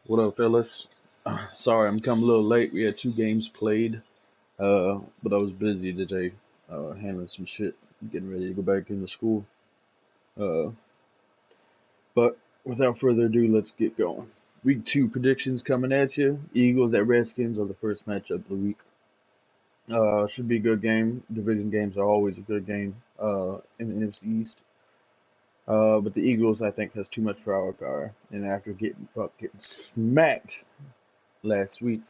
What up, fellas? Sorry, I'm coming a little late. We had two games played, but I was busy today, handling some shit, getting ready to go back into school. Uh, but without further ado, let's get going. Week two predictions coming at you. Eagles at Redskins are the first matchup of the week. Should be a good game. Division games are always a good game. In the NFC East. But the Eagles, I think, has too much firepower, and after getting smacked last week.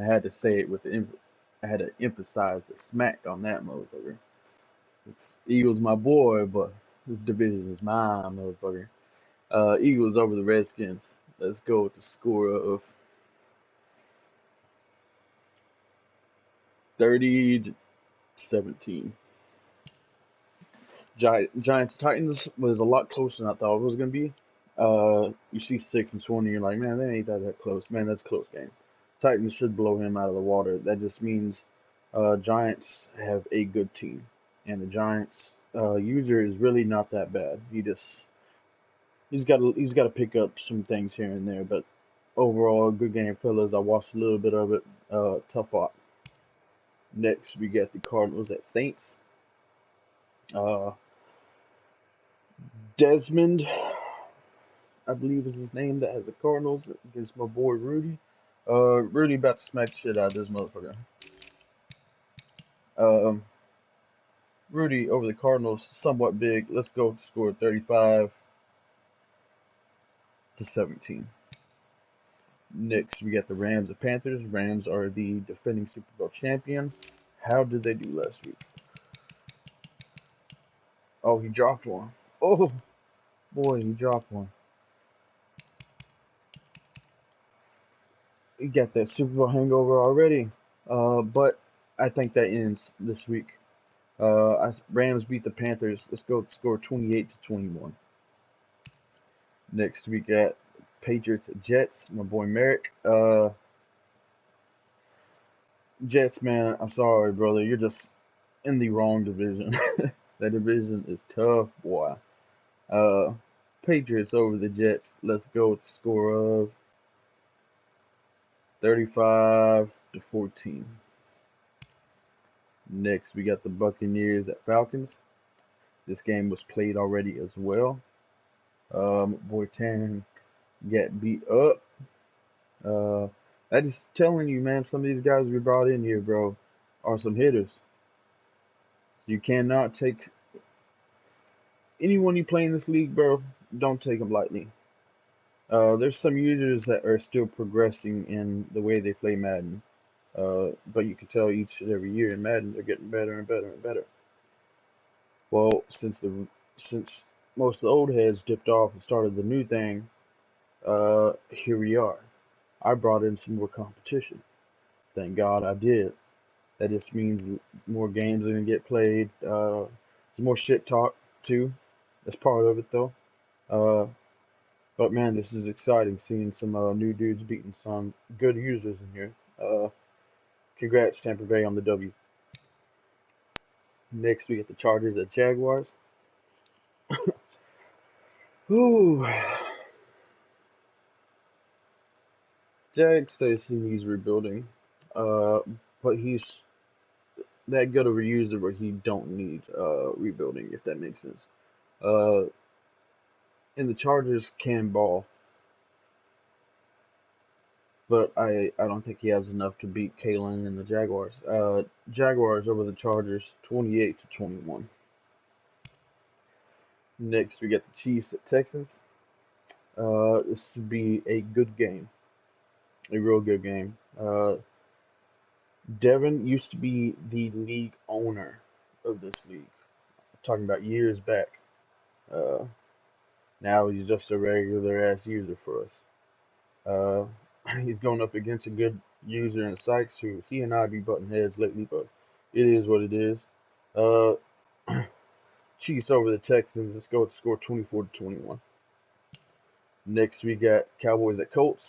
I had to say it with I had to emphasize the smack on that motherfucker. It's Eagles my boy, but this division is mine, motherfucker. Eagles over the Redskins. Let's go with the score of 30 to 17. Giants Titans was a lot closer than I thought it was gonna be. You see 6-20, you're like, man, that ain't that close. Man, that's a close game. Titans should blow him out of the water. That just means Giants have a good team, and the Giants user is really not that bad. He's got to pick up some things here and there, but overall, good game, fellas. I watched a little bit of it. Tough lot. Next, we got the Cardinals at Saints. Uh, Desmond, I believe is his name, that has the Cardinals against my boy Rudy. Rudy about to smack the shit out of this motherfucker. Um, Rudy over the Cardinals, somewhat big. Let's go to score 35 to 17. Next, we got the Rams and Panthers. Rams are the defending Super Bowl champion. How did they do last week? Oh, he dropped one. Oh, boy, he dropped one. He got that Super Bowl hangover already. But I think that ends this week. Rams beat the Panthers. Let's go score 28 to 21. Next, we got Patriots at Jets. My boy Merrick. Jets, man, I'm sorry, brother. You're just in the wrong division. That division is tough, boy. Uh, Patriots over the Jets. Let's go with the score of 35 to 14. Next, we got the Buccaneers at Falcons. This game was played already as well. Boy Tan got beat up. I just telling you, man, some of these guys we brought in here, bro, are some hitters. You cannot take anyone you play in this league, bro. Don't take them lightly. There's some users that are still progressing in the way they play Madden. But you can tell each and every year in Madden they're getting better and better and better. Well, since most of the old heads dipped off and started the new thing, here we are. I brought in some more competition. Thank God I did. That just means more games are gonna get played. Some more shit talk too. That's part of it though. Uh, but man, this is exciting seeing some new dudes beating some good users in here. Congrats Tampa Bay on the W. Next we get the Chargers at Jaguars. Ooh, Jag says he's rebuilding, uh, but he's that good of a user where he don't need rebuilding, if that makes sense. Uh, and the Chargers can ball, but I don't think he has enough to beat Kalen and the Jaguars. Jaguars over the Chargers, 28 to 21. Next, we get the Chiefs at Texans. This should be a good game, a real good game. Devin used to be the league owner of this league. I'm talking about years back. Uh, Now he's just a regular ass user for us. He's going up against a good user in Sykes who he and I be butting heads lately, but it is what it is. Uh, Chiefs over the Texans. Let's go with the score 24 to 21. Next we got Cowboys at Colts.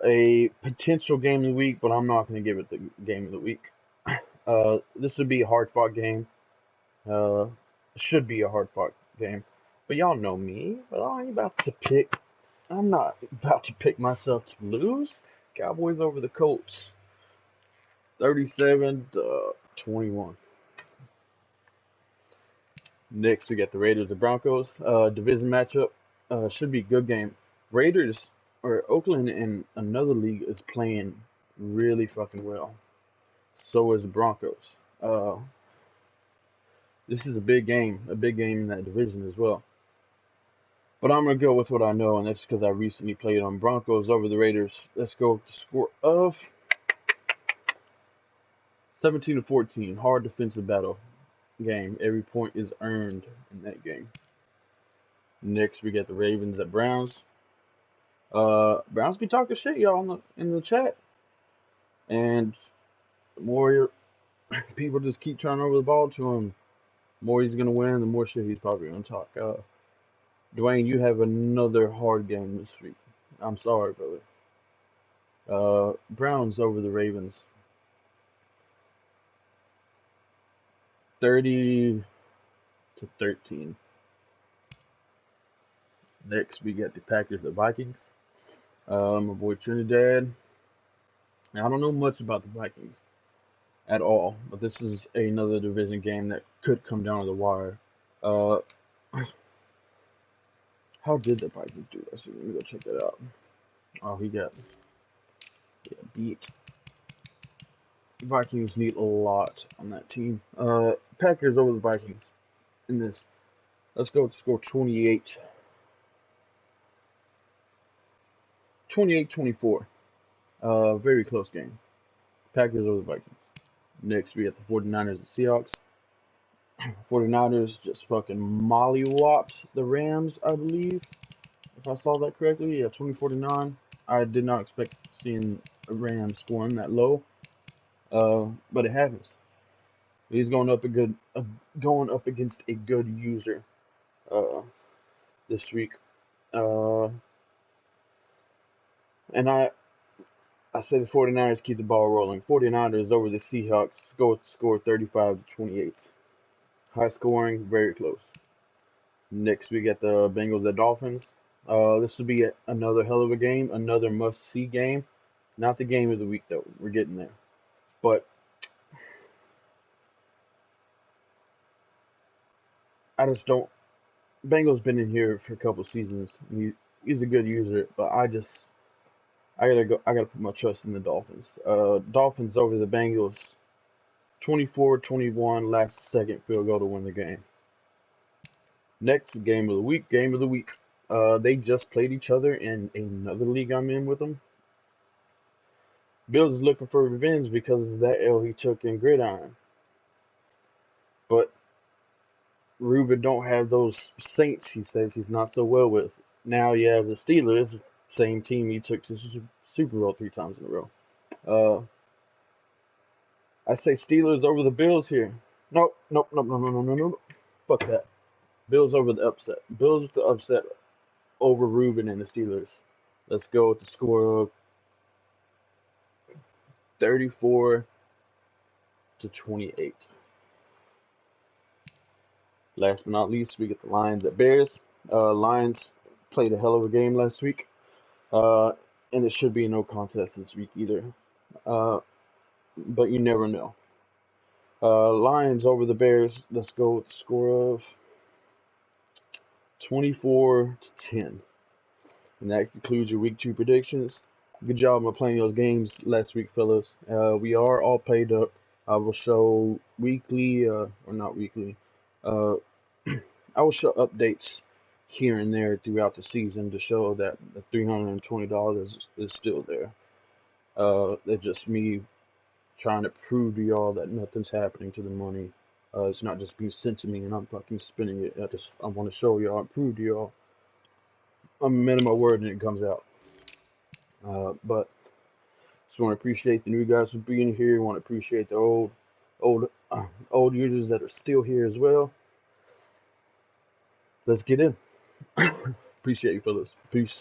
A potential game of the week, but I'm not going to give it the game of the week. This would be a hard fought game. Should be a hard fought game. But y'all know me. But I ain't about to pick I'm not about to pick myself to lose. Cowboys over the Colts, 37-21. Next, we got the Raiders and Broncos. Division matchup. Should be a good game. Raiders or Oakland in another league is playing really fucking well. So is the Broncos. Uh, this is a big game in that division as well. But I'm gonna go with what I know, and that's because I recently played on Broncos over the Raiders. Let's go with the score of 17-14. Hard defensive battle game. Every point is earned in that game. Next, we got the Ravens at Browns. Browns be talking shit, y'all, in the chat, and the more people just keep turning over the ball to him, the more he's gonna win, the more shit he's probably gonna talk. Dwayne, you have another hard game this week. I'm sorry, brother. Browns over the Ravens, 30-13. Next, we got the Packers at Vikings. My boy Trinidad. Now, I don't know much about the Vikings at all, but this is another division game that could come down to the wire. Uh, how did the Vikings do this? Let me go check that out. Oh, he got beat. Vikings need a lot on that team. Packers over the Vikings in this. Let's go to score 28. 28-24. Very close game. Packers over the Vikings. Next, we got the 49ers and Seahawks. 49ers just fucking mollywopped the Rams, I believe. If I saw that correctly, yeah, 20-49. I did not expect seeing a Rams scoring that low. But it happens. He's going up against a good user this week. And I say the 49ers keep the ball rolling. 49ers over the Seahawks score 35-28. High scoring, very close. Next we got the Bengals at Dolphins. This will be another hell of a game, another must-see game. Not the game of the week though. We're getting there. But I just don't. Bengals been in here for a couple seasons. He's a good user, but I gotta go. I gotta put my trust in the Dolphins. Dolphins over the Bengals, 24-21, last second field goal to win the game. Next game of the week. Game of the week. They just played each other in another league I'm in with them. Bills is looking for revenge because of that L he took in Gridiron. But Ruben don't have those Saints he says he's not so well with. Now you have the Steelers, same team he took to Super Bowl 3 times in a row. I say Steelers over the Bills here. Nope. Fuck that. Bills over the upset. Bills with the upset over Ruben and the Steelers. Let's go with the score of 34-28. Last but not least, we get the Lions at Bears. Lions played a hell of a game last week. And it should be no contest this week either. But you never know. Lions over the Bears. Let's go with the score of 24-10. And that concludes your week 2 predictions. Good job on playing those games last week, fellas. We are all paid up. I will show weekly, or not weekly. I will show updates here and there throughout the season to show that the $320 is still there. It's just me trying to prove to y'all that nothing's happening to the money. It's not just being sent to me and I'm fucking spending it. I want to show y'all and prove to y'all I'm a man of my word and it comes out. But just want to appreciate the new guys for being here. Want to appreciate the old users that are still here as well. Let's get in. Appreciate you, fellas. Peace.